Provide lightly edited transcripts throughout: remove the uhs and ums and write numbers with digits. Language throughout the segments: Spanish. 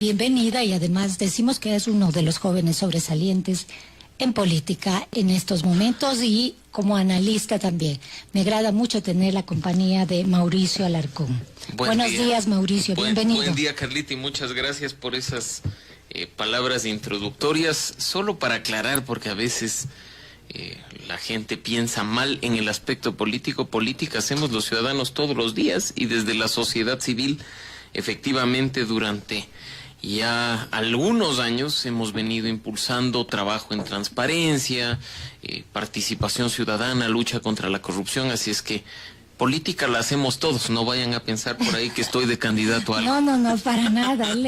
bienvenida y además decimos que es uno de los jóvenes sobresalientes en política en estos momentos y como analista también. Me agrada mucho tener la compañía de Mauricio Alarcón. Buenos días, Mauricio, bienvenido. Buen día, Carlita, y muchas gracias por esas palabras introductorias. Solo para aclarar, porque a veces la gente piensa mal en el aspecto político. Política hacemos los ciudadanos todos los días y desde la sociedad civil, efectivamente, durante ya algunos años hemos venido impulsando trabajo en transparencia, participación ciudadana, lucha contra la corrupción, así es que política la hacemos todos, no vayan a pensar por ahí que estoy de candidato a algo. No, para nada. Él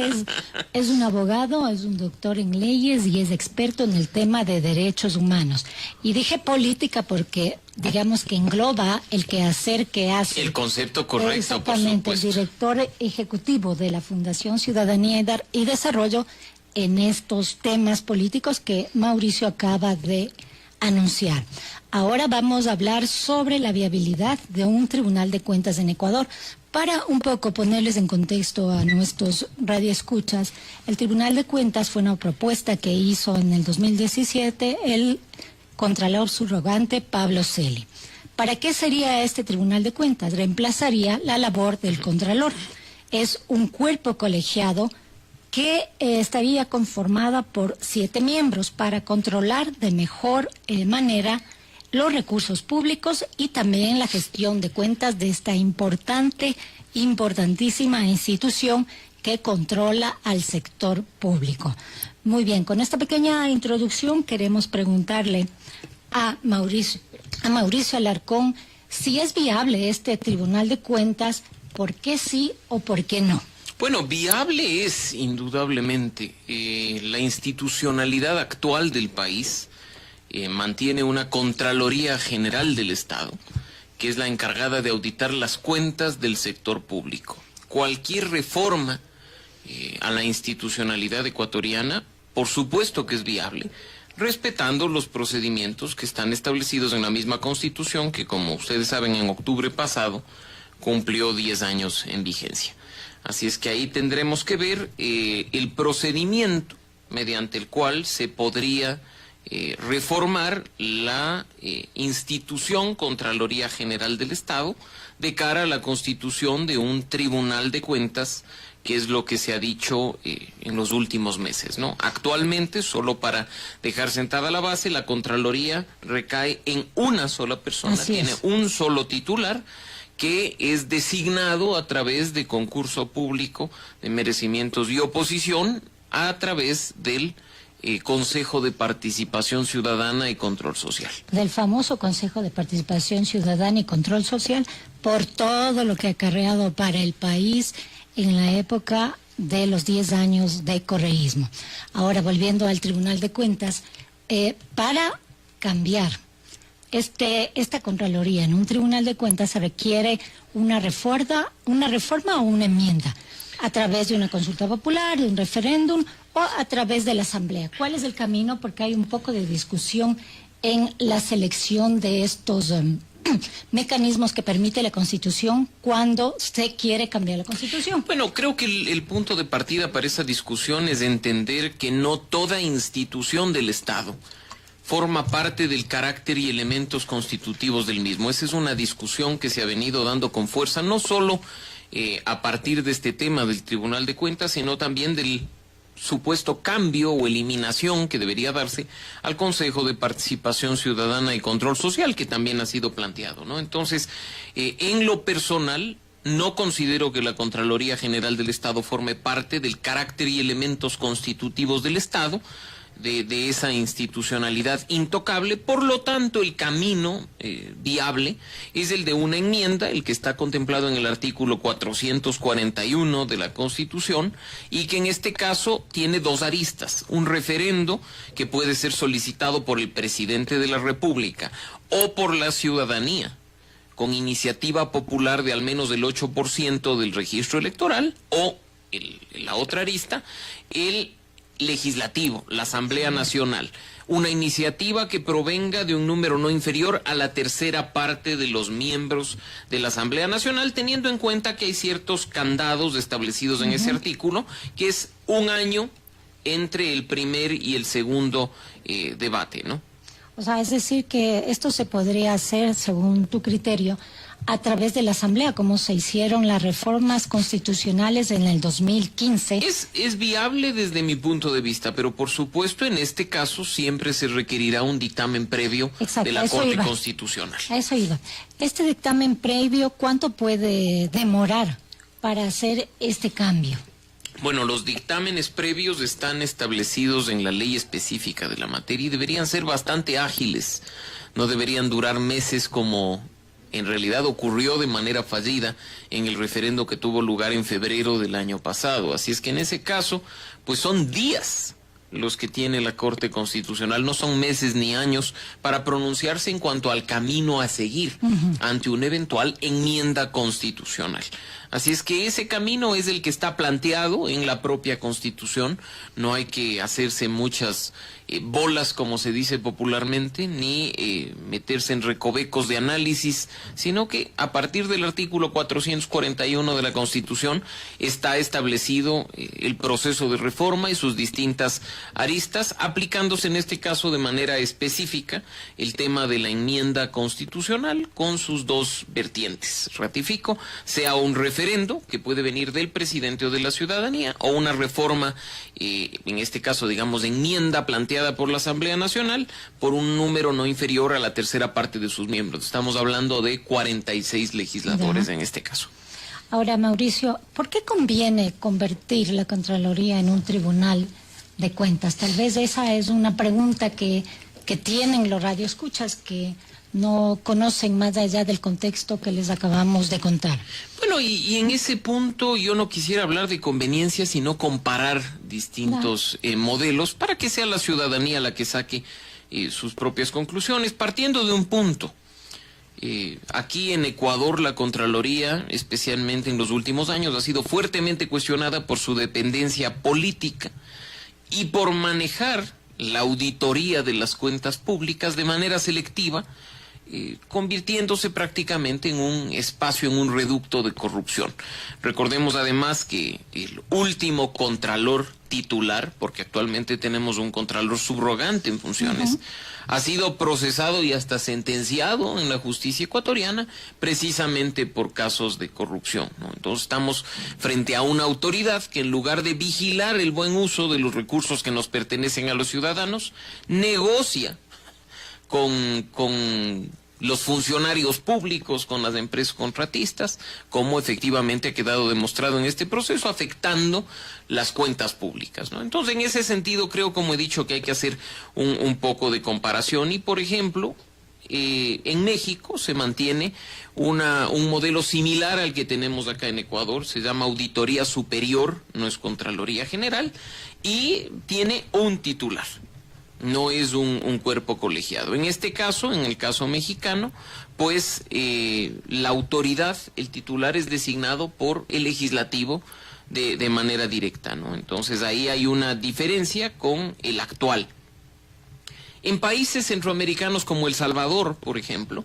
es un abogado, es un doctor en leyes y es experto en el tema de derechos humanos. Y dije política porque digamos que engloba el quehacer que hace. El concepto correcto, exactamente, por supuesto. El director ejecutivo de la Fundación Ciudadanía y Desarrollo en estos temas políticos que Mauricio acaba de anunciar. Ahora vamos a hablar sobre la viabilidad de un tribunal de cuentas en Ecuador. Para un poco ponerles en contexto a nuestros radioescuchas, el Tribunal de Cuentas fue una propuesta que hizo en el 2017 el contralor subrogante Pablo Celi. ¿Para qué sería este Tribunal de Cuentas? Reemplazaría la labor del contralor. Es un cuerpo colegiado que estaría conformada por 7 miembros para controlar de mejor manera los recursos públicos y también la gestión de cuentas de esta importantísima institución que controla al sector público. Muy bien, con esta pequeña introducción queremos preguntarle a Mauricio Alarcón si es viable este Tribunal de Cuentas, por qué sí o por qué no. Bueno, viable es indudablemente. La institucionalidad actual del país mantiene una Contraloría General del Estado, que es la encargada de auditar las cuentas del sector público. Cualquier reforma a la institucionalidad ecuatoriana, por supuesto que es viable, respetando los procedimientos que están establecidos en la misma Constitución, que como ustedes saben en octubre pasado cumplió 10 años en vigencia. Así es que ahí tendremos que ver el procedimiento mediante el cual se podría reformar la institución Contraloría General del Estado de cara a la constitución de un Tribunal de Cuentas, que es lo que se ha dicho en los últimos meses, ¿no? Actualmente, solo para dejar sentada la base, la Contraloría recae en una sola persona, tiene un solo titular, que es designado a través de concurso público de merecimientos y oposición a través del Consejo de Participación Ciudadana y Control Social. Del famoso Consejo de Participación Ciudadana y Control Social, por todo lo que ha acarreado para el país en la época de los 10 años de correísmo. Ahora, volviendo al Tribunal de Cuentas, para cambiar esta Contraloría en un Tribunal de Cuentas se requiere una reforma o una enmienda a través de una consulta popular, de un referéndum o a través de la Asamblea. ¿Cuál es el camino? Porque hay un poco de discusión en la selección de estos mecanismos que permite la Constitución cuando se quiere cambiar la Constitución. Bueno, creo que el punto de partida para esa discusión es entender que no toda institución del Estado forma parte del carácter y elementos constitutivos del mismo. Esa es una discusión que se ha venido dando con fuerza, no solo a partir de este tema del Tribunal de Cuentas, sino también del supuesto cambio o eliminación que debería darse al Consejo de Participación Ciudadana y Control Social, que también ha sido planteado, ¿no? Entonces, en lo personal, no considero que la Contraloría General del Estado forme parte del carácter y elementos constitutivos del Estado, de esa institucionalidad intocable. Por lo tanto, el camino viable es el de una enmienda, el que está contemplado en el artículo 441 de la Constitución, y que en este caso tiene 2 aristas: un referendo que puede ser solicitado por el presidente de la República o por la ciudadanía, con iniciativa popular de al menos el 8% del registro electoral, o la otra arista, el legislativo, la Asamblea Nacional, una iniciativa que provenga de un número no inferior a la tercera parte de los miembros de la Asamblea Nacional, teniendo en cuenta que hay ciertos candados establecidos en ese artículo, que es un año entre el primer y el segundo debate, ¿no? O sea, es decir que esto se podría hacer, según tu criterio, a través de la Asamblea, como se hicieron las reformas constitucionales en el 2015. Es viable desde mi punto de vista, pero por supuesto en este caso siempre se requerirá un dictamen previo de la Corte Constitucional. A eso iba. Este dictamen previo, ¿cuánto puede demorar para hacer este cambio? Bueno, los dictámenes previos están establecidos en la ley específica de la materia y deberían ser bastante ágiles. No deberían durar meses como en realidad ocurrió de manera fallida en el referendo que tuvo lugar en febrero del año pasado. Así es que en ese caso, pues son días los que tiene la Corte Constitucional, no son meses ni años para pronunciarse en cuanto al camino a seguir ante una eventual enmienda constitucional. Así es que ese camino es el que está planteado en la propia Constitución. No hay que hacerse muchas bolas, como se dice popularmente, ni meterse en recovecos de análisis, sino que a partir del artículo 441 de la Constitución está establecido el proceso de reforma y sus distintas aristas, aplicándose en este caso de manera específica el tema de la enmienda constitucional con sus dos vertientes. Ratifico, sea un referendo que puede venir del presidente o de la ciudadanía, o una reforma, en este caso digamos enmienda planteada por la Asamblea Nacional por un número no inferior a la tercera parte de sus miembros. Estamos hablando de 46 legisladores en este caso. Ahora, Mauricio, ¿por qué conviene convertir la Contraloría en un tribunal de cuentas? Tal vez esa es una pregunta que tienen los radioescuchas que no conocen más allá del contexto que les acabamos de contar. Bueno, y en ese punto yo no quisiera hablar de conveniencia, sino comparar distintos modelos para que sea la ciudadanía la que saque sus propias conclusiones, partiendo de un punto. Aquí en Ecuador la Contraloría, especialmente en los últimos años, ha sido fuertemente cuestionada por su dependencia política y por manejar la auditoría de las cuentas públicas de manera selectiva, convirtiéndose prácticamente en un espacio, en un reducto de corrupción. Recordemos además que el último contralor titular, porque actualmente tenemos un contralor subrogante en funciones, ha sido procesado y hasta sentenciado en la justicia ecuatoriana precisamente por casos de corrupción, ¿no? Entonces estamos frente a una autoridad que en lugar de vigilar el buen uso de los recursos que nos pertenecen a los ciudadanos, negocia con los funcionarios públicos, con las empresas contratistas, como efectivamente ha quedado demostrado en este proceso, afectando las cuentas públicas, ¿no? Entonces, en ese sentido, creo, como he dicho, que hay que hacer un poco de comparación. Y, por ejemplo, en México se mantiene un modelo similar al que tenemos acá en Ecuador, se llama Auditoría Superior, no es Contraloría General, y tiene un titular. No es un cuerpo colegiado. En este caso, en el caso mexicano, pues la autoridad, el titular es designado por el legislativo de manera directa, ¿no? Entonces ahí hay una diferencia con el actual. En países centroamericanos como El Salvador, por ejemplo,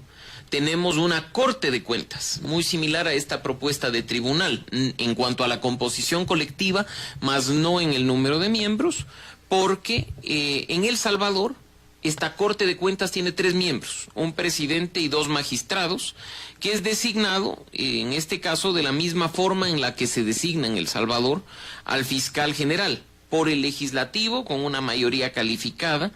tenemos una Corte de Cuentas, muy similar a esta propuesta de tribunal, en cuanto a la composición colectiva, más no en el número de miembros, porque en El Salvador esta Corte de Cuentas tiene 3 miembros, un presidente y 2 magistrados, que es designado, en este caso, de la misma forma en la que se designa en El Salvador al fiscal general, por el legislativo, con una mayoría calificada,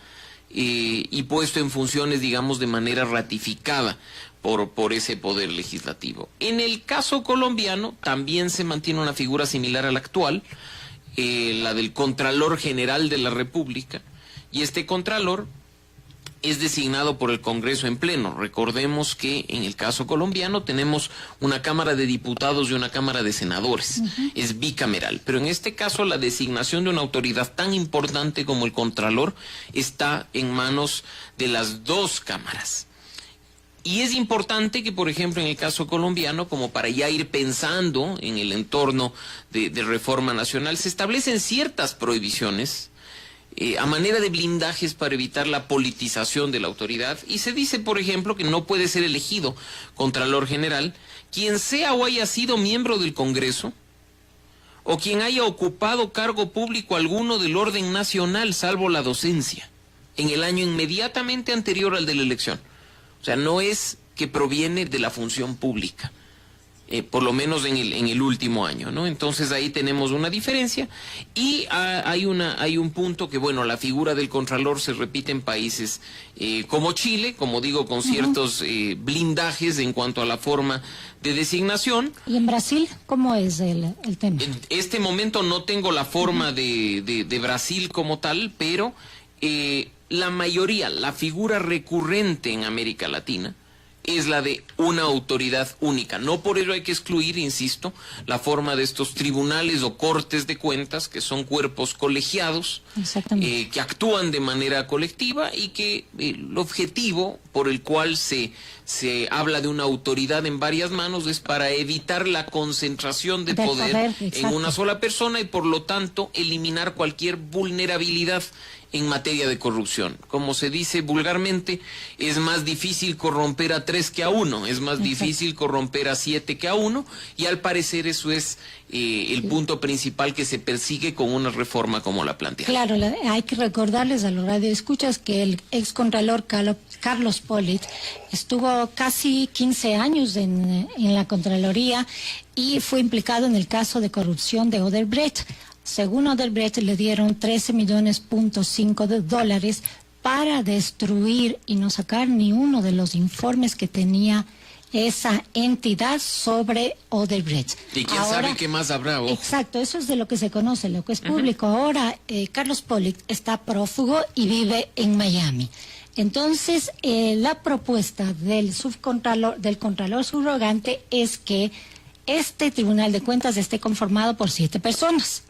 y puesto en funciones, digamos, de manera ratificada por ese poder legislativo. En el caso colombiano también se mantiene una figura similar a la actual, la del Contralor General de la República, y este Contralor es designado por el Congreso en pleno. Recordemos que en el caso colombiano tenemos una Cámara de Diputados y una Cámara de Senadores, es bicameral, pero en este caso la designación de una autoridad tan importante como el Contralor está en manos de las 2 cámaras. Y es importante que, por ejemplo, en el caso colombiano, como para ya ir pensando en el entorno de reforma nacional, se establecen ciertas prohibiciones a manera de blindajes para evitar la politización de la autoridad. Y se dice, por ejemplo, que no puede ser elegido Contralor General quien sea o haya sido miembro del Congreso o quien haya ocupado cargo público alguno del orden nacional, salvo la docencia, en el año inmediatamente anterior al de la elección. O sea, no es que proviene de la función pública, por lo menos en el último año, ¿no? Entonces ahí tenemos una diferencia y hay un punto que, bueno, la figura del Contralor se repite en países como Chile, como digo, con ciertos blindajes en cuanto a la forma de designación. ¿Y en Brasil cómo es el tema? En este momento no tengo la forma de Brasil como tal, pero la mayoría, la figura recurrente en América Latina es la de una autoridad única. No por ello hay que excluir, insisto, la forma de estos tribunales o cortes de cuentas, que son cuerpos colegiados, que actúan de manera colectiva y que el objetivo por el cual se habla de una autoridad en varias manos es para evitar la concentración de poder en una sola persona y por lo tanto eliminar cualquier vulnerabilidad en materia de corrupción. Como se dice vulgarmente, es más difícil corromper a 3 que a 1, es más difícil corromper a 7 que a 1, y al parecer eso es el punto principal que se persigue con una reforma como la planteada. Claro, hay que recordarles a los radioescuchas que el excontralor Carlos Pollitt estuvo casi 15 años en la Contraloría y fue implicado en el caso de corrupción de Odebrecht. Según Odebrecht, le dieron 13,5 millones de dólares para destruir y no sacar ni uno de los informes que tenía esa entidad sobre Odebrecht. ¿Y quién sabe qué más habrá? Exacto, eso es de lo que se conoce, lo que es público. Ahora, Carlos Pollitt está prófugo y vive en Miami. Entonces, la propuesta del Contralor subrogante es que este Tribunal de Cuentas esté conformado por 7 personas.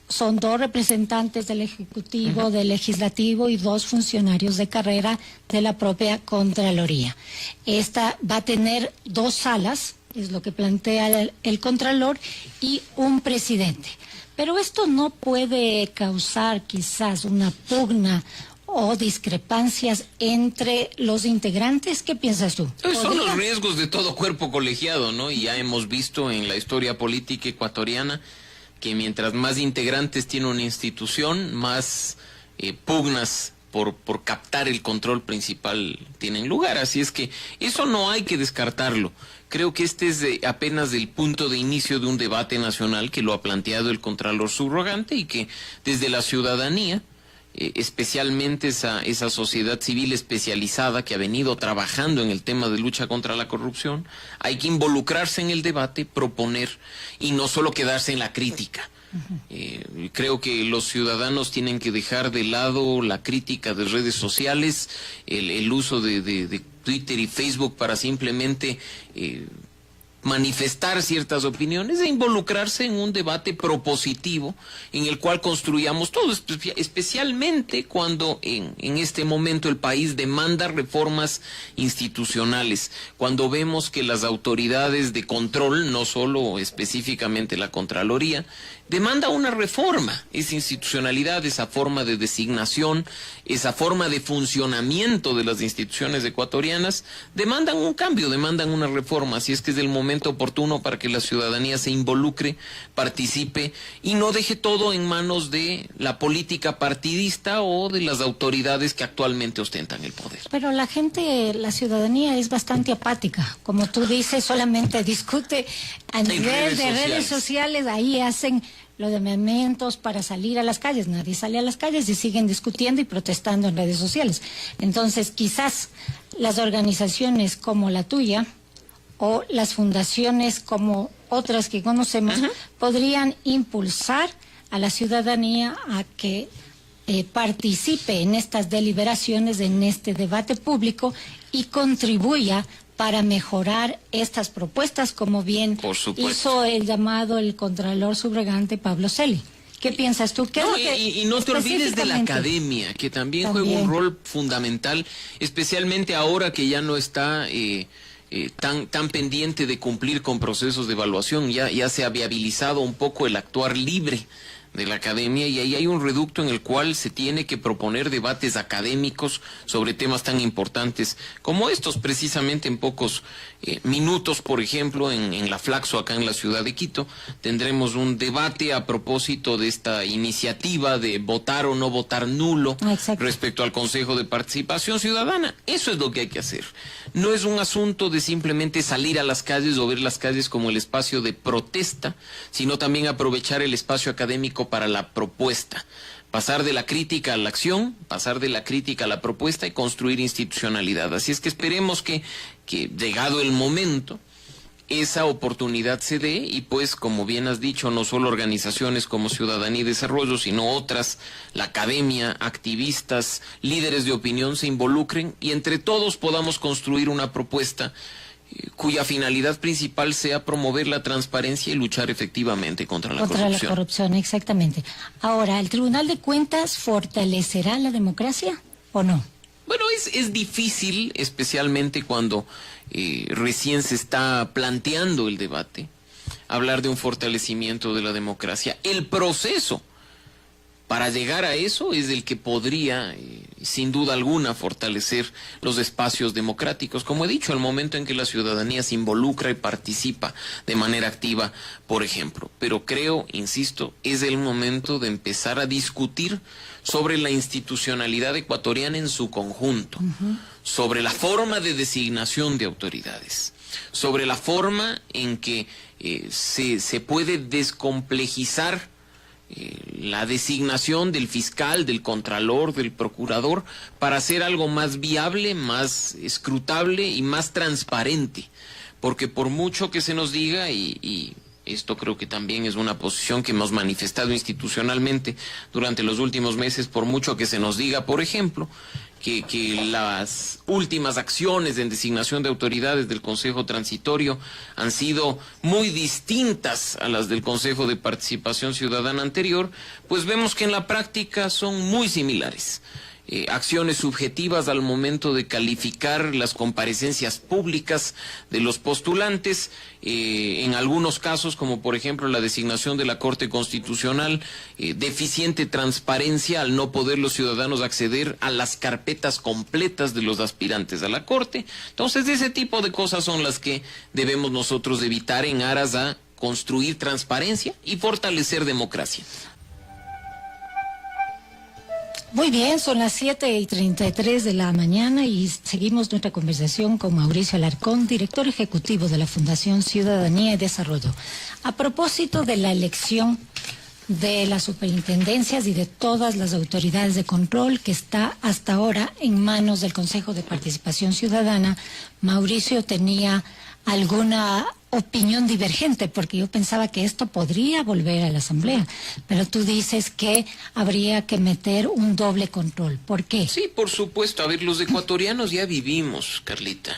Son 2 representantes del Ejecutivo, del Legislativo y 2 funcionarios de carrera de la propia Contraloría. Esta va a tener 2 salas, es lo que plantea el Contralor, y un presidente. Pero esto no puede causar quizás una pugna o discrepancias entre los integrantes. ¿Qué piensas tú? Son los riesgos de todo cuerpo colegiado, ¿no? Y ya hemos visto en la historia política ecuatoriana que mientras más integrantes tiene una institución, más pugnas por captar el control principal tienen lugar. Así es que eso no hay que descartarlo. Creo que este es apenas el punto de inicio de un debate nacional que lo ha planteado el Contralor subrogante y que desde la ciudadanía, especialmente esa sociedad civil especializada que ha venido trabajando en el tema de lucha contra la corrupción, hay que involucrarse en el debate, proponer y no solo quedarse en la crítica. Creo que los ciudadanos tienen que dejar de lado la crítica de redes sociales, el uso de Twitter y Facebook para simplemente manifestar ciertas opiniones e involucrarse en un debate propositivo en el cual construyamos todo, especialmente cuando en este momento el país demanda reformas institucionales, cuando vemos que las autoridades de control, no solo específicamente la Contraloría, demanda una reforma, esa institucionalidad, esa forma de designación, esa forma de funcionamiento de las instituciones ecuatorianas, demandan un cambio, demandan una reforma, así es que es el momento oportuno para que la ciudadanía se involucre, participe y no deje todo en manos de la política partidista o de las autoridades que actualmente ostentan el poder. Pero la ciudadanía es bastante apática, como tú dices, solamente discute a nivel de redes sociales, ahí hacen lo de mementos para salir a las calles. Nadie sale a las calles y siguen discutiendo y protestando en redes sociales. Entonces, quizás las organizaciones como la tuya o las fundaciones como otras que conocemos podrían impulsar a la ciudadanía a que participe en estas deliberaciones, en este debate público y contribuya para mejorar estas propuestas, como bien hizo el llamado el Contralor subrogante Pablo Celi. ¿Qué piensas tú? Y no te olvides de la academia, que también juega un rol fundamental, especialmente ahora que ya no está tan pendiente de cumplir con procesos de evaluación, ya se ha viabilizado un poco el actuar libre de la academia, y ahí hay un reducto en el cual se tiene que proponer debates académicos sobre temas tan importantes como estos. Precisamente en pocos minutos, por ejemplo, en la Flaxo, acá en la ciudad de Quito, tendremos un debate a propósito de esta iniciativa de votar o no votar nulo respecto al Consejo de Participación Ciudadana. Eso es lo que hay que hacer. No es un asunto de simplemente salir a las calles o ver las calles como el espacio de protesta, sino también aprovechar el espacio académico para la propuesta, pasar de la crítica a la acción, pasar de la crítica a la propuesta y construir institucionalidad. Así es que esperemos que llegado el momento, esa oportunidad se dé y pues, como bien has dicho, no solo organizaciones como Ciudadanía y Desarrollo, sino otras, la academia, activistas, líderes de opinión se involucren y entre todos podamos construir una propuesta cuya finalidad principal sea promover la transparencia y luchar efectivamente contra la corrupción. Contra la corrupción, exactamente. Ahora, ¿el Tribunal de Cuentas fortalecerá la democracia o no? Bueno, es difícil, especialmente cuando recién se está planteando el debate, hablar de un fortalecimiento de la democracia. El proceso para llegar a eso es el que podría, sin duda alguna, fortalecer los espacios democráticos. Como he dicho, el momento en que la ciudadanía se involucra y participa de manera activa, por ejemplo. Pero creo, insisto, es el momento de empezar a discutir sobre la institucionalidad ecuatoriana en su conjunto, sobre la forma de designación de autoridades, sobre la forma en que se puede descomplejizar la designación del fiscal, del contralor, del procurador, para hacer algo más viable, más escrutable y más transparente. Porque por mucho que se nos diga, y esto creo que también es una posición que hemos manifestado institucionalmente durante los últimos meses, por mucho que se nos diga, por ejemplo, que las últimas acciones en designación de autoridades del Consejo Transitorio han sido muy distintas a las del Consejo de Participación Ciudadana anterior, pues vemos que en la práctica son muy similares. Acciones subjetivas al momento de calificar las comparecencias públicas de los postulantes, en algunos casos, como por ejemplo la designación de la Corte Constitucional, deficiente transparencia al no poder los ciudadanos acceder a las carpetas completas de los aspirantes a la Corte. Entonces, ese tipo de cosas son las que debemos nosotros evitar en aras a construir transparencia y fortalecer democracia. Muy bien, son las 7:33 de la mañana y seguimos nuestra conversación con Mauricio Alarcón, director ejecutivo de la Fundación Ciudadanía y Desarrollo. A propósito de la elección de las superintendencias y de todas las autoridades de control que está hasta ahora en manos del Consejo de Participación Ciudadana, Mauricio tenía alguna opinión divergente, porque yo pensaba que esto podría volver a la Asamblea, pero tú dices que habría que meter un doble control. ¿Por qué? Sí, por supuesto. A ver, los ecuatorianos ya vivimos, Carlita,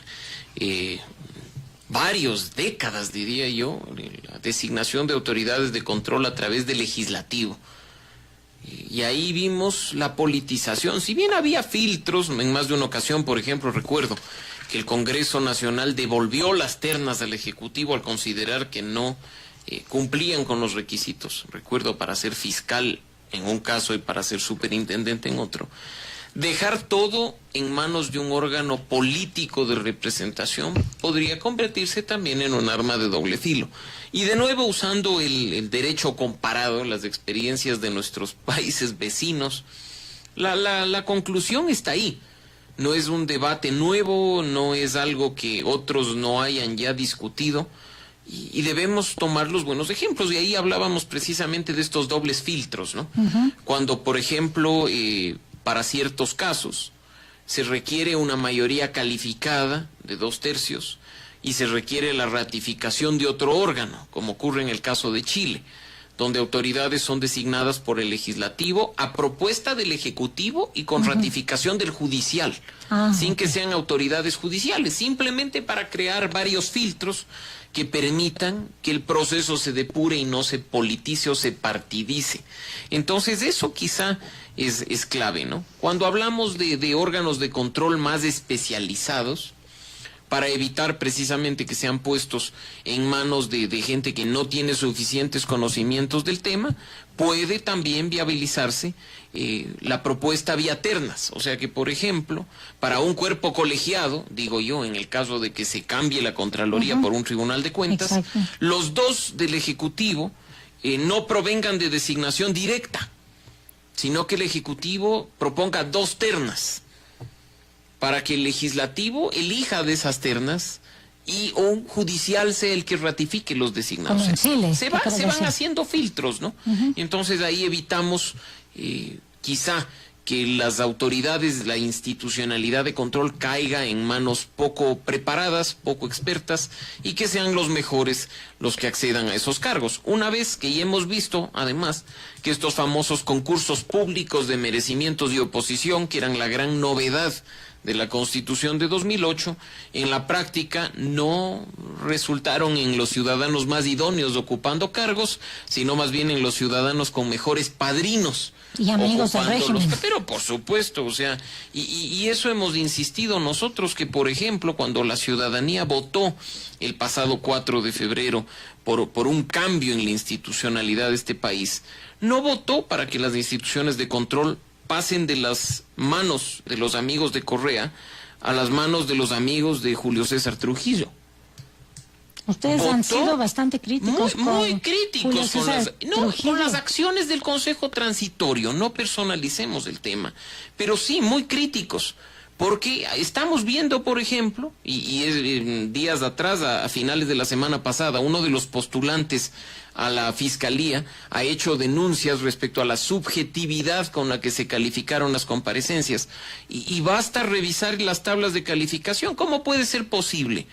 varias décadas, diría yo, la designación de autoridades de control a través del legislativo. Y ahí vimos la politización. Si bien había filtros, en más de una ocasión, por ejemplo, recuerdo que el Congreso Nacional devolvió las ternas al Ejecutivo al considerar que no cumplían con los requisitos. Recuerdo, para ser fiscal en un caso y para ser superintendente en otro. Dejar todo en manos de un órgano político de representación podría convertirse también en un arma de doble filo. Y de nuevo, usando el derecho comparado, las experiencias de nuestros países vecinos, la conclusión está ahí. No es un debate nuevo, no es algo que otros no hayan ya discutido, y debemos tomar los buenos ejemplos. Y ahí hablábamos precisamente de estos dobles filtros, ¿no? Cuando, por ejemplo, para ciertos casos se requiere una mayoría calificada de 2/3 y se requiere la ratificación de otro órgano, como ocurre en el caso de Chile, donde autoridades son designadas por el legislativo a propuesta del ejecutivo y con ratificación del judicial, sin que sean autoridades judiciales, simplemente para crear varios filtros que permitan que el proceso se depure y no se politice o se partidice. Entonces eso quizá es clave, ¿no? Cuando hablamos de órganos de control más especializados, para evitar precisamente que sean puestos en manos de gente que no tiene suficientes conocimientos del tema, puede también viabilizarse la propuesta vía ternas. O sea que, por ejemplo, para un cuerpo colegiado, digo yo, en el caso de que se cambie la Contraloría por un Tribunal de Cuentas, Exacto. los dos del Ejecutivo no provengan de designación directa, sino que el Ejecutivo proponga dos ternas, para que el Legislativo elija de esas ternas y un judicial sea el que ratifique los designados. Como en Chile, Se van haciendo filtros, ¿no? Y entonces ahí evitamos quizá que las autoridades, la institucionalidad de control caiga en manos poco preparadas, poco expertas, y que sean los mejores los que accedan a esos cargos. Una vez que ya hemos visto, además, que estos famosos concursos públicos de merecimientos y oposición, que eran la gran novedad de la Constitución de 2008, en la práctica no resultaron en los ciudadanos más idóneos ocupando cargos, sino más bien en los ciudadanos con mejores padrinos. Y amigos del régimen. Pero por supuesto, o sea, y eso hemos insistido nosotros, que por ejemplo, cuando la ciudadanía votó el pasado 4 de febrero por un cambio en la institucionalidad de este país, no votó para que las instituciones de control pasen de las manos de los amigos de Correa a las manos de los amigos de Julio César Trujillo. Ustedes han sido bastante críticos muy críticos con las Trujillo. acciones del Consejo Transitorio. No personalicemos el tema, pero sí muy críticos, porque estamos viendo, por ejemplo, días atrás, a finales de la semana pasada, uno de los postulantes a la Fiscalía ha hecho denuncias respecto a la subjetividad con la que se calificaron las comparecencias, y basta revisar las tablas de calificación. ¿Cómo puede ser posible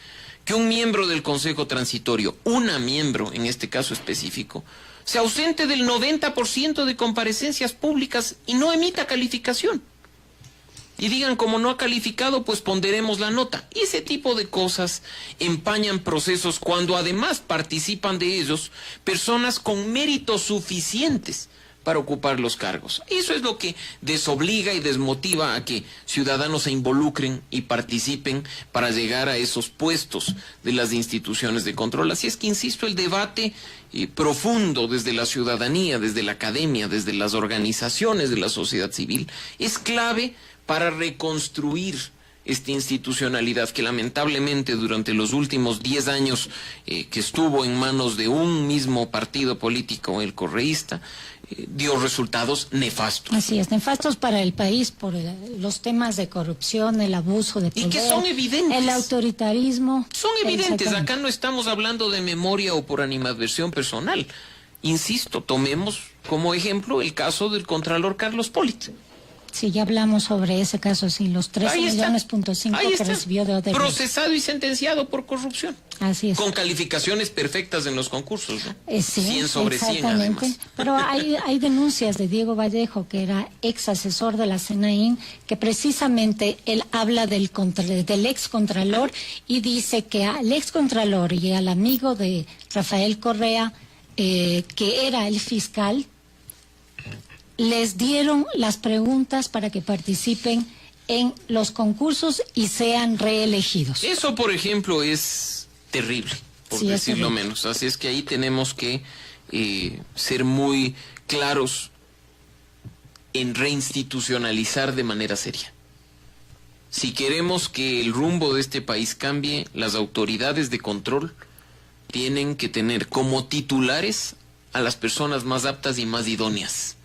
que un miembro del Consejo Transitorio, una miembro en este caso específico, se ausente del 90% de comparecencias públicas y no emita calificación? Y digan, como no ha calificado, pues ponderemos la nota. Y ese tipo de cosas empañan procesos cuando además participan de ellos personas con méritos suficientes para ocupar los cargos. Eso es lo que desobliga y desmotiva a que ciudadanos se involucren y participen para llegar a esos puestos de las instituciones de control. Así es que, insisto, el debate profundo desde la ciudadanía, desde la academia, desde las organizaciones de la sociedad civil, es clave para reconstruir esta institucionalidad que lamentablemente durante los últimos 10 años que estuvo en manos de un mismo partido político, el correísta, dio resultados nefastos. Así es, nefastos para el país por los temas de corrupción, el abuso de poder. Y que son evidentes. El autoritarismo. Son evidentes, acá no estamos hablando de memoria o por animadversión personal. Insisto, tomemos como ejemplo el caso del contralor Carlos Pollitt. Sí, ya hablamos sobre ese caso, sí, los 13,5 que recibió de Odebrecht. Procesado y sentenciado por corrupción. Así es. Con calificaciones perfectas en los concursos, ¿no? Sí, 100 sobre 100 exactamente. además. Pero hay denuncias de Diego Vallejo, que era ex asesor de la SENAIN, que precisamente él habla del ex contralor y dice que al ex contralor y al amigo de Rafael Correa, que era el fiscal, les dieron las preguntas para que participen en los concursos y sean reelegidos. Eso, por ejemplo, es terrible, por Sí, decirlo terrible. menos. Así es que ahí tenemos que ser muy claros en reinstitucionalizar de manera seria. Si queremos que el rumbo de este país cambie, las autoridades de control tienen que tener como titulares a las personas más aptas y más idóneas,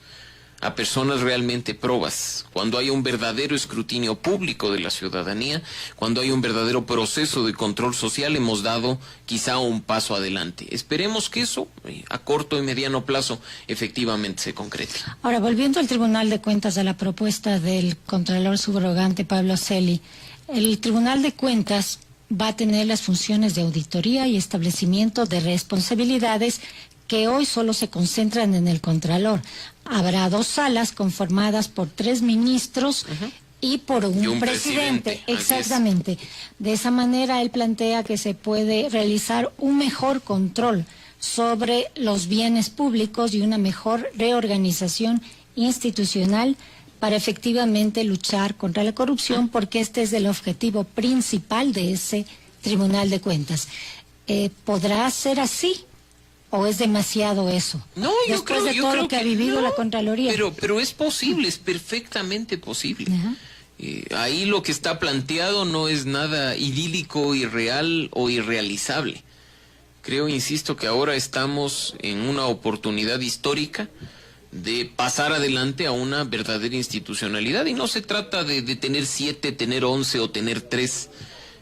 a personas realmente probas. Cuando hay un verdadero escrutinio público de la ciudadanía, cuando hay un verdadero proceso de control social, hemos dado quizá un paso adelante. Esperemos que eso, a corto y mediano plazo, efectivamente se concrete. Ahora, volviendo al Tribunal de Cuentas, a la propuesta del Contralor Subrogante Pablo Celi, el Tribunal de Cuentas va a tener las funciones de auditoría y establecimiento de responsabilidades que hoy solo se concentran en el Contralor. Habrá 2 salas conformadas por 3 ministros y por un presidente. Exactamente. De esa manera él plantea que se puede realizar un mejor control sobre los bienes públicos y una mejor reorganización institucional para efectivamente luchar contra la corrupción, porque este es el objetivo principal de ese Tribunal de Cuentas. ¿Podrá ser así? ¿O es demasiado eso? No, Después de todo lo que ha vivido la Contraloría. Pero es posible, es perfectamente posible. Ahí lo que está planteado no es nada idílico, irreal o irrealizable. Creo, insisto, que ahora estamos en una oportunidad histórica de pasar adelante a una verdadera institucionalidad. Y no se trata de tener 7, tener 11 o tener 3,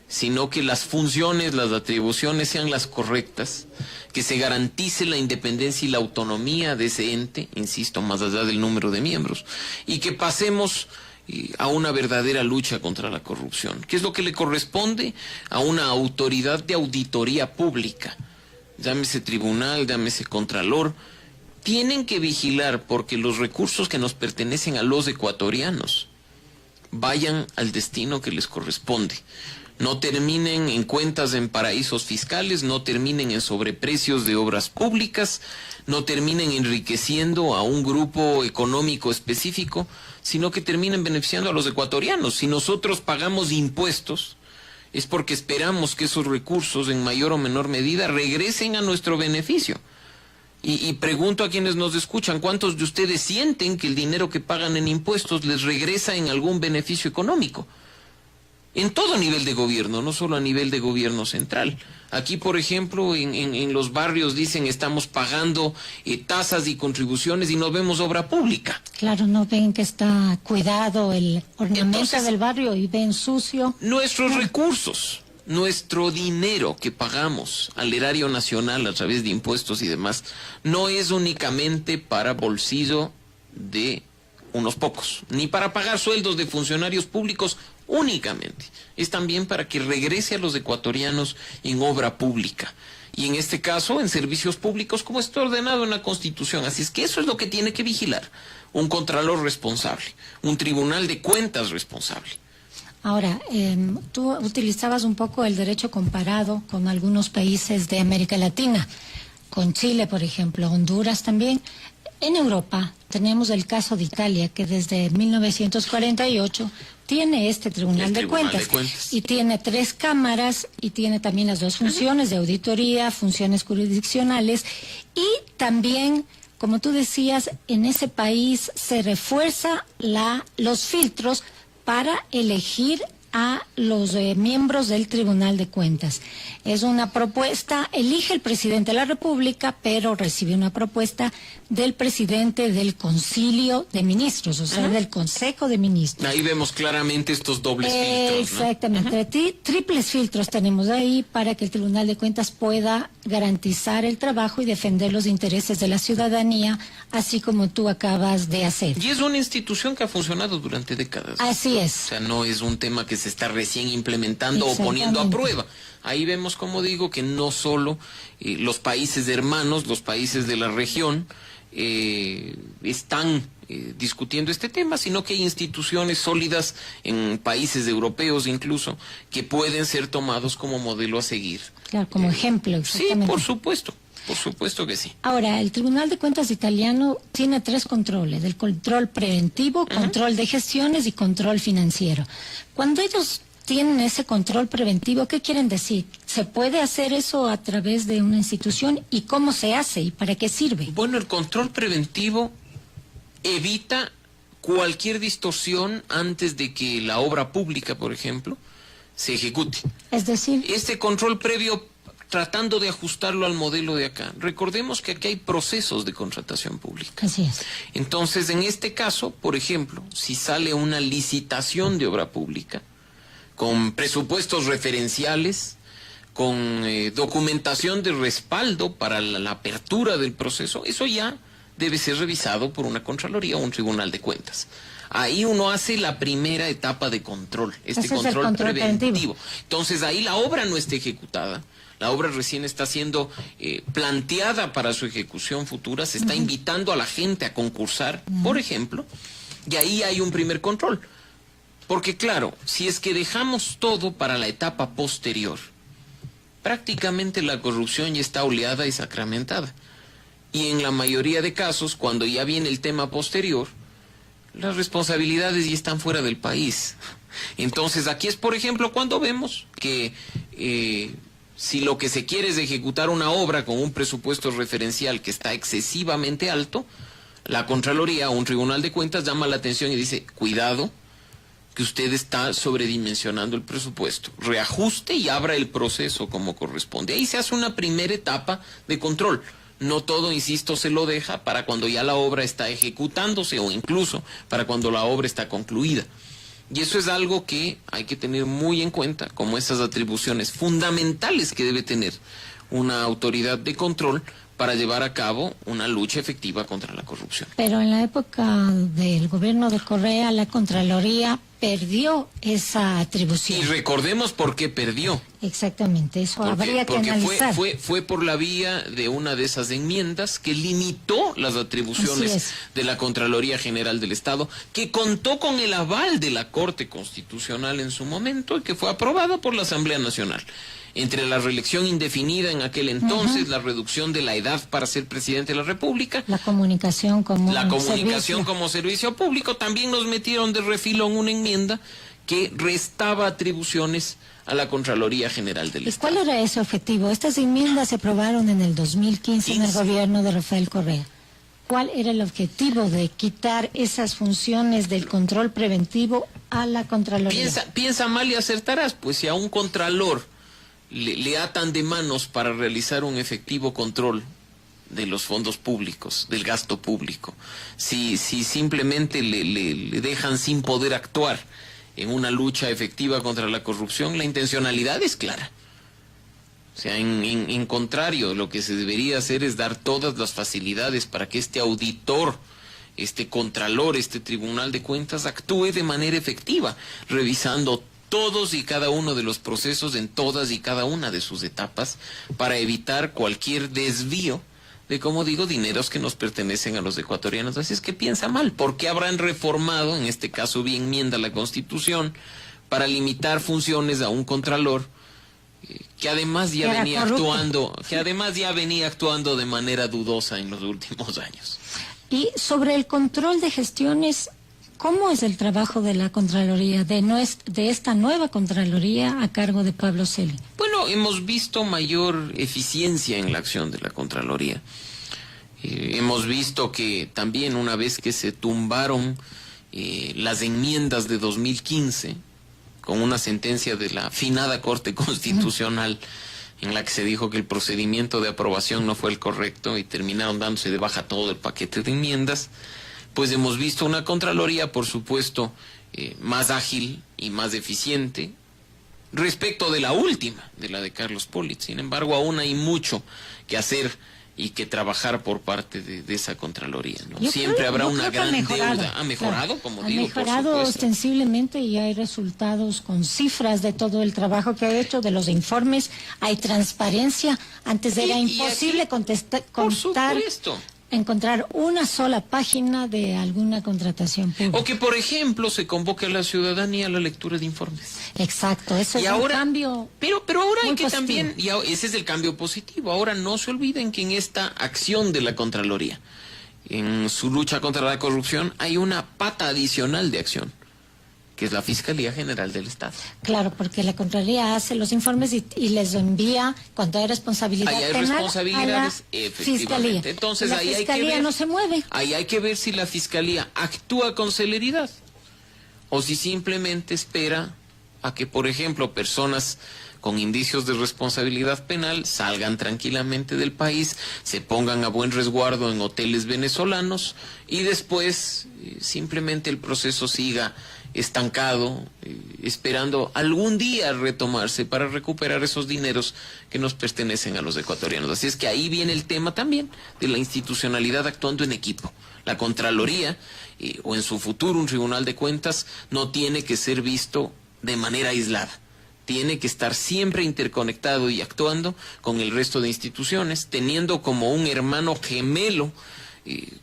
sino que las funciones, las atribuciones sean las correctas, que se garantice la independencia y la autonomía de ese ente, insisto, más allá del número de miembros, y que pasemos a una verdadera lucha contra la corrupción, que es lo que le corresponde a una autoridad de auditoría pública, llámese tribunal, llámese contralor. Tienen que vigilar porque los recursos que nos pertenecen a los ecuatorianos vayan al destino que les corresponde. No terminen en cuentas en paraísos fiscales, no terminen en sobreprecios de obras públicas, no terminen enriqueciendo a un grupo económico específico, sino que terminen beneficiando a los ecuatorianos. Si nosotros pagamos impuestos, es porque esperamos que esos recursos en mayor o menor medida regresen a nuestro beneficio. Y pregunto a quienes nos escuchan, ¿cuántos de ustedes sienten que el dinero que pagan en impuestos les regresa en algún beneficio económico? En todo nivel de gobierno, no solo a nivel de gobierno central. Aquí, por ejemplo, en los barrios dicen estamos pagando tasas y contribuciones y no vemos obra pública. Claro, no ven que está cuidado el ornamento del barrio y ven sucio. Nuestros recursos, nuestro dinero que pagamos al erario nacional a través de impuestos y demás, no es únicamente para bolsillo de unos pocos, ni para pagar sueldos de funcionarios públicos únicamente. Es también para que regrese a los ecuatorianos en obra pública. Y en este caso, en servicios públicos, como está ordenado en la Constitución. Así es que eso es lo que tiene que vigilar un contralor responsable, un tribunal de cuentas responsable. Ahora, tú utilizabas un poco el derecho comparado con algunos países de América Latina, con Chile, por ejemplo, Honduras también. En Europa tenemos el caso de Italia, que desde 1948 tiene este Tribunal de Cuentas y tiene 3 cámaras y tiene también las 2 funciones de auditoría, funciones jurisdiccionales y también, como tú decías, en ese país se refuerza los filtros para elegir a los miembros del Tribunal de Cuentas. Es una propuesta, elige el presidente de la República, pero recibe una propuesta del presidente del Concilio de Ministros, o sea, del Consejo de Ministros. Ahí vemos claramente estos dobles filtros, ¿no? Exactamente, triples filtros tenemos ahí para que el Tribunal de Cuentas pueda garantizar el trabajo y defender los intereses de la ciudadanía, así como tú acabas de hacer. Y es una institución que ha funcionado durante décadas. Así es. O sea, no es un tema que se está recién implementando o poniendo a prueba. Ahí vemos, como digo, que no solo los países hermanos, los países de la región, están discutiendo este tema, sino que hay instituciones sólidas en países europeos incluso que pueden ser tomados como modelo a seguir. Claro, como ejemplo. Sí, por supuesto que sí. Ahora, el Tribunal de Cuentas italiano tiene 3 controles: el control preventivo, control de gestiones y control financiero. Cuando ellos tienen ese control preventivo, ¿qué quieren decir? ¿Se puede hacer eso a través de una institución? ¿Y cómo se hace? ¿Y para qué sirve? Bueno, el control preventivo evita cualquier distorsión antes de que la obra pública, por ejemplo, se ejecute. Es decir, este control previo, tratando de ajustarlo al modelo de acá. Recordemos que aquí hay procesos de contratación pública. Así es. Entonces, en este caso, por ejemplo, si sale una licitación de obra pública, con presupuestos referenciales, con documentación de respaldo para la apertura del proceso, eso ya debe ser revisado por una Contraloría o un Tribunal de Cuentas. Ahí uno hace la primera etapa de control, control preventivo. Entonces ahí la obra no está ejecutada, la obra recién está siendo planteada para su ejecución futura, se está invitando a la gente a concursar, por ejemplo, y ahí hay un primer control. Porque claro, si es que dejamos todo para la etapa posterior, prácticamente la corrupción ya está oleada y sacramentada. Y en la mayoría de casos, cuando ya viene el tema posterior, las responsabilidades ya están fuera del país. Entonces, aquí es, por ejemplo, cuando vemos que si lo que se quiere es ejecutar una obra con un presupuesto referencial que está excesivamente alto, la Contraloría o un Tribunal de Cuentas llama la atención y dice, cuidado, que usted está sobredimensionando el presupuesto. Reajuste y abra el proceso como corresponde. Ahí se hace una primera etapa de control. No todo, insisto, se lo deja para cuando ya la obra está ejecutándose o incluso para cuando la obra está concluida. Y eso es algo que hay que tener muy en cuenta, como esas atribuciones fundamentales que debe tener una autoridad de control para llevar a cabo una lucha efectiva contra la corrupción. Pero en la época del gobierno de Correa, la Contraloría perdió esa atribución. Y recordemos por qué perdió. Exactamente, eso habría que analizar. Fue por la vía de una de esas enmiendas que limitó las atribuciones de la Contraloría General del Estado, que contó con el aval de la Corte Constitucional en su momento y que fue aprobada por la Asamblea Nacional. Entre la reelección indefinida en aquel entonces, la reducción de la edad para ser presidente de la República, la comunicación como servicio público, también nos metieron de refilón una enmienda que restaba atribuciones a la Contraloría General del Estado. ¿Y cuál era ese objetivo? Estas enmiendas se aprobaron en el 2015 en el gobierno de Rafael Correa. ¿Cuál era el objetivo de quitar esas funciones del control preventivo a la Contraloría? Piensa mal y acertarás, pues si a un contralor le atan de manos para realizar un efectivo control de los fondos públicos, del gasto público, si simplemente le dejan sin poder actuar en una lucha efectiva contra la corrupción, la intencionalidad es clara. O sea, en contrario, lo que se debería hacer es dar todas las facilidades para que este auditor, este contralor, este Tribunal de Cuentas actúe de manera efectiva, revisando todos y cada uno de los procesos en todas y cada una de sus etapas para evitar cualquier desvío de, como digo, dineros que nos pertenecen a los ecuatorianos. Así es que piensa mal. ¿Por qué habrán reformado, en este caso vía enmienda, la Constitución para limitar funciones a un contralor que además ya venía actuando de manera dudosa en los últimos años? Y sobre el control de gestiones, ¿cómo es el trabajo de la Contraloría, de esta nueva Contraloría a cargo de Pablo Celi? Bueno, hemos visto mayor eficiencia en la acción de la Contraloría. Hemos visto que también una vez que se tumbaron las enmiendas de 2015, con una sentencia de la finada Corte Constitucional, en la que se dijo que el procedimiento de aprobación no fue el correcto y terminaron dándose de baja todo el paquete de enmiendas, pues hemos visto una Contraloría, por supuesto, más ágil y más eficiente respecto de la última, de la de Carlos Pollitt. Sin embargo, aún hay mucho que hacer y que trabajar por parte de esa Contraloría, ¿no? Siempre habrá una gran deuda. ¿Ha mejorado? Claro, como digo, por supuesto. Ha mejorado ostensiblemente y hay resultados con cifras de todo el trabajo que ha hecho, de los informes. Hay transparencia. Antes era imposible encontrar una sola página de alguna contratación pública. O que, por ejemplo, se convoque a la ciudadanía a la lectura de informes. Exacto, eso es un cambio. Pero ahora hay que positivo. también, ese es el cambio positivo. Ahora no se olviden que en esta acción de la Contraloría, en su lucha contra la corrupción, hay una pata adicional de acción, que es la Fiscalía General del Estado. Claro, porque la Contraloría hace los informes y les envía cuando hay responsabilidad penal a la Fiscalía. Entonces, la Fiscalía no se mueve. Ahí hay que ver si la Fiscalía actúa con celeridad o si simplemente espera a que, por ejemplo, personas con indicios de responsabilidad penal salgan tranquilamente del país, se pongan a buen resguardo en hoteles venezolanos y después simplemente el proceso siga estancado, esperando algún día retomarse para recuperar esos dineros que nos pertenecen a los ecuatorianos. Así es que ahí viene el tema también de la institucionalidad actuando en equipo. La Contraloría, o en su futuro un Tribunal de Cuentas, no tiene que ser visto de manera aislada. Tiene que estar siempre interconectado y actuando con el resto de instituciones, teniendo como un hermano gemelo,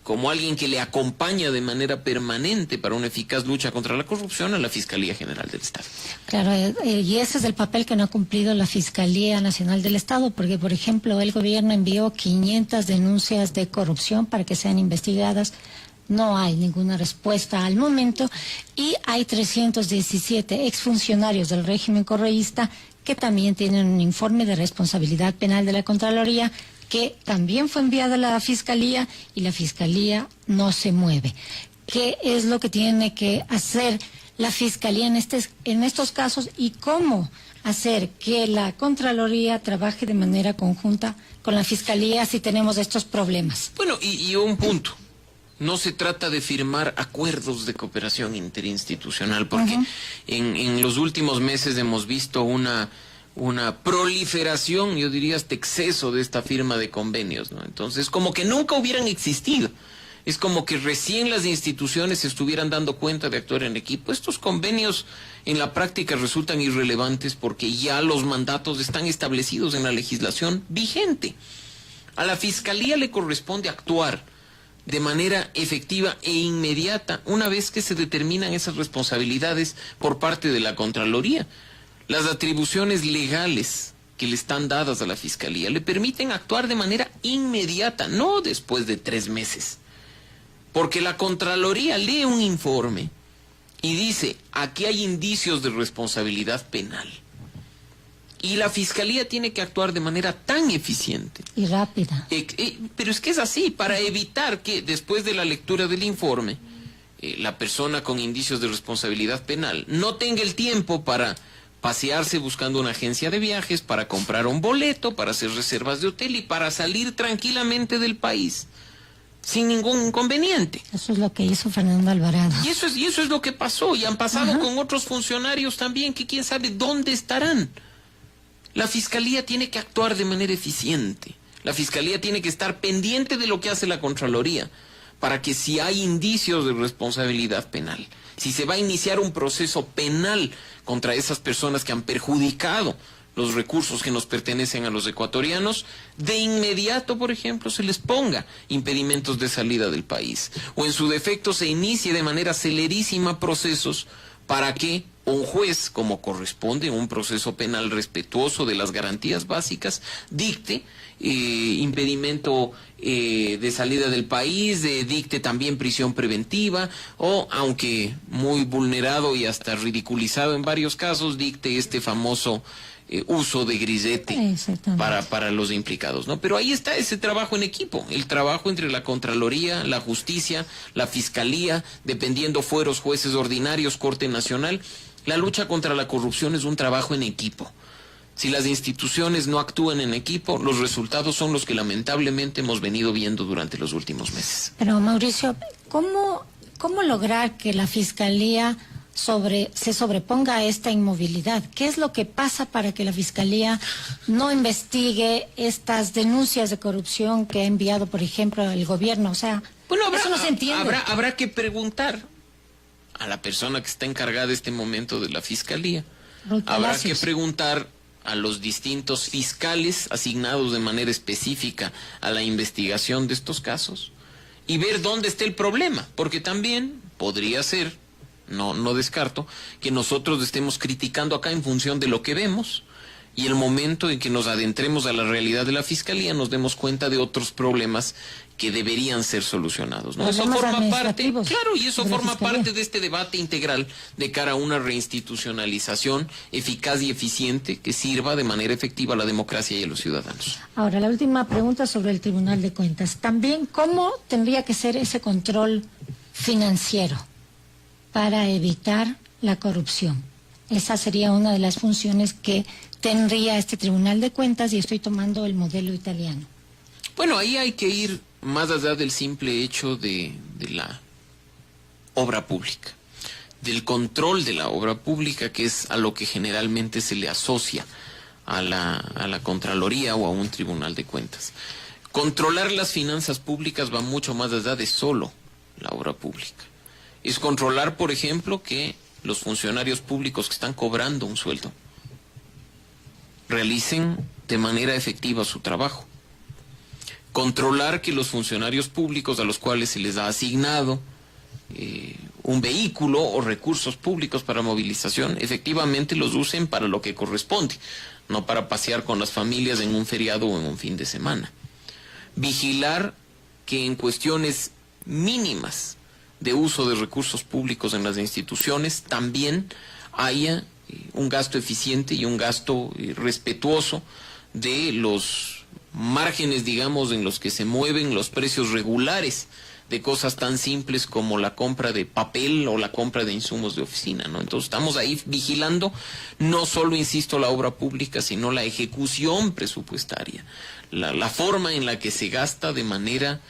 como alguien que le acompaña de manera permanente para una eficaz lucha contra la corrupción, a la Fiscalía General del Estado. Claro, y ese es el papel que no ha cumplido la Fiscalía Nacional del Estado, porque, por ejemplo, el gobierno envió 500 denuncias de corrupción para que sean investigadas. no hay ninguna respuesta al momento, y hay 317 exfuncionarios del régimen correísta que también tienen un informe de responsabilidad penal de la Contraloría, que también fue enviado a la Fiscalía y la Fiscalía no se mueve. ¿Qué es lo que tiene que hacer la Fiscalía en estos casos y cómo hacer que la Contraloría trabaje de manera conjunta con la Fiscalía si tenemos estos problemas? Bueno, y un punto. No se trata de firmar acuerdos de cooperación interinstitucional, porque en los últimos meses hemos visto una proliferación, yo diría hasta exceso, de esta firma de convenios, ¿no? Entonces, como que nunca hubieran existido. Es como que recién las instituciones se estuvieran dando cuenta de actuar en equipo. Estos convenios en la práctica resultan irrelevantes porque ya los mandatos están establecidos en la legislación vigente. A la Fiscalía le corresponde actuar de manera efectiva e inmediata una vez que se determinan esas responsabilidades por parte de la Contraloría. Las atribuciones legales que le están dadas a la Fiscalía le permiten actuar de manera inmediata, no después de 3 meses. Porque la Contraloría lee un informe y dice, aquí hay indicios de responsabilidad penal. Y la Fiscalía tiene que actuar de manera tan eficiente. Y rápida. Pero es que es así, para evitar que después de la lectura del informe, la persona con indicios de responsabilidad penal no tenga el tiempo para pasearse buscando una agencia de viajes, para comprar un boleto, para hacer reservas de hotel y para salir tranquilamente del país sin ningún inconveniente. Eso es lo que hizo Fernando Alvarado. Y eso es lo que pasó, y han pasado con otros funcionarios también, que quién sabe dónde estarán. La Fiscalía tiene que actuar de manera eficiente. La Fiscalía tiene que estar pendiente de lo que hace la Contraloría, para que si hay indicios de responsabilidad penal, si se va a iniciar un proceso penal contra esas personas que han perjudicado los recursos que nos pertenecen a los ecuatorianos, de inmediato, por ejemplo, se les ponga impedimentos de salida del país. O en su defecto se inicie de manera celerísima procesos para que un juez, como corresponde en un proceso penal respetuoso de las garantías básicas, dicte impedimento de salida del país, dicte también prisión preventiva, o, aunque muy vulnerado y hasta ridiculizado en varios casos, dicte este famoso uso de grillete para los implicados, ¿no? Pero ahí está ese trabajo en equipo, el trabajo entre la Contraloría, la Justicia, la Fiscalía, dependiendo fueros, jueces ordinarios, Corte Nacional. La lucha contra la corrupción es un trabajo en equipo. Si las instituciones no actúan en equipo, los resultados son los que lamentablemente hemos venido viendo durante los últimos meses. Pero Mauricio, ¿cómo lograr que la Fiscalía se sobreponga a esta inmovilidad? ¿Qué es lo que pasa para que la Fiscalía no investigue estas denuncias de corrupción que ha enviado, por ejemplo, el gobierno? O sea, bueno, eso no se entiende. Habrá que preguntar a la persona que está encargada de este momento de la Fiscalía. Habrá que preguntar a los distintos fiscales asignados de manera específica a la investigación de estos casos y ver dónde está el problema, porque también podría ser, no descarto, que nosotros estemos criticando acá en función de lo que vemos, y el momento en que nos adentremos a la realidad de la Fiscalía nos demos cuenta de otros problemas que deberían ser solucionados, ¿no? Eso forma parte, claro, y eso forma parte de este debate integral de cara a una reinstitucionalización eficaz y eficiente que sirva de manera efectiva a la democracia y a los ciudadanos. Ahora, la última pregunta sobre el Tribunal de Cuentas. También, ¿cómo tendría que ser ese control financiero para evitar la corrupción? Esa sería una de las funciones que tendría este Tribunal de Cuentas, y estoy tomando el modelo italiano. Bueno, ahí hay que ir más allá del simple hecho de la obra pública, del control de la obra pública, que es a lo que generalmente se le asocia a la Contraloría o a un Tribunal de Cuentas. Controlar las finanzas públicas va mucho más allá de solo la obra pública. Es controlar, por ejemplo, que los funcionarios públicos que están cobrando un sueldo realicen de manera efectiva su trabajo. Controlar que los funcionarios públicos a los cuales se les ha asignado un vehículo o recursos públicos para movilización, efectivamente los usen para lo que corresponde, no para pasear con las familias en un feriado o en un fin de semana. Vigilar que en cuestiones mínimas de uso de recursos públicos en las instituciones, también haya un gasto eficiente y un gasto respetuoso de los márgenes, digamos, en los que se mueven los precios regulares de cosas tan simples como la compra de papel o la compra de insumos de oficina, ¿no? Entonces estamos ahí vigilando no solo, insisto, la obra pública, sino la ejecución presupuestaria, la forma en la que se gasta de manera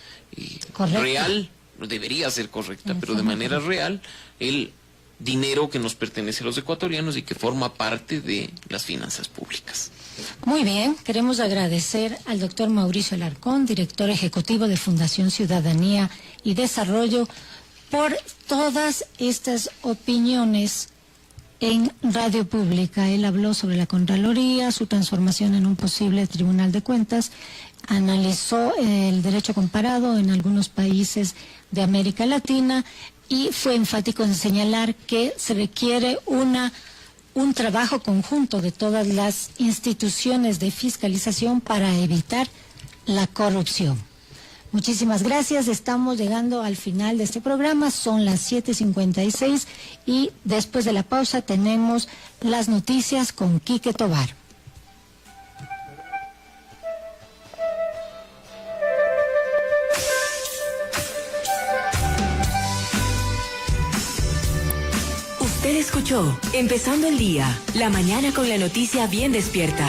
real, debería ser correcta, pero de manera real, el dinero que nos pertenece a los ecuatorianos y que forma parte de las finanzas públicas. Muy bien, queremos agradecer al doctor Mauricio Alarcón, director ejecutivo de Fundación Ciudadanía y Desarrollo, por todas estas opiniones en Radio Pública. Él habló sobre la Contraloría, su transformación en un posible Tribunal de Cuentas, analizó el derecho comparado en algunos países de América Latina y fue enfático en señalar que se requiere un trabajo conjunto de todas las instituciones de fiscalización para evitar la corrupción. Muchísimas gracias, estamos llegando al final de este programa, son las 7:56 y después de la pausa tenemos las noticias con Quique Tobar. Usted escuchó Empezando el Día, la mañana con la noticia bien despierta.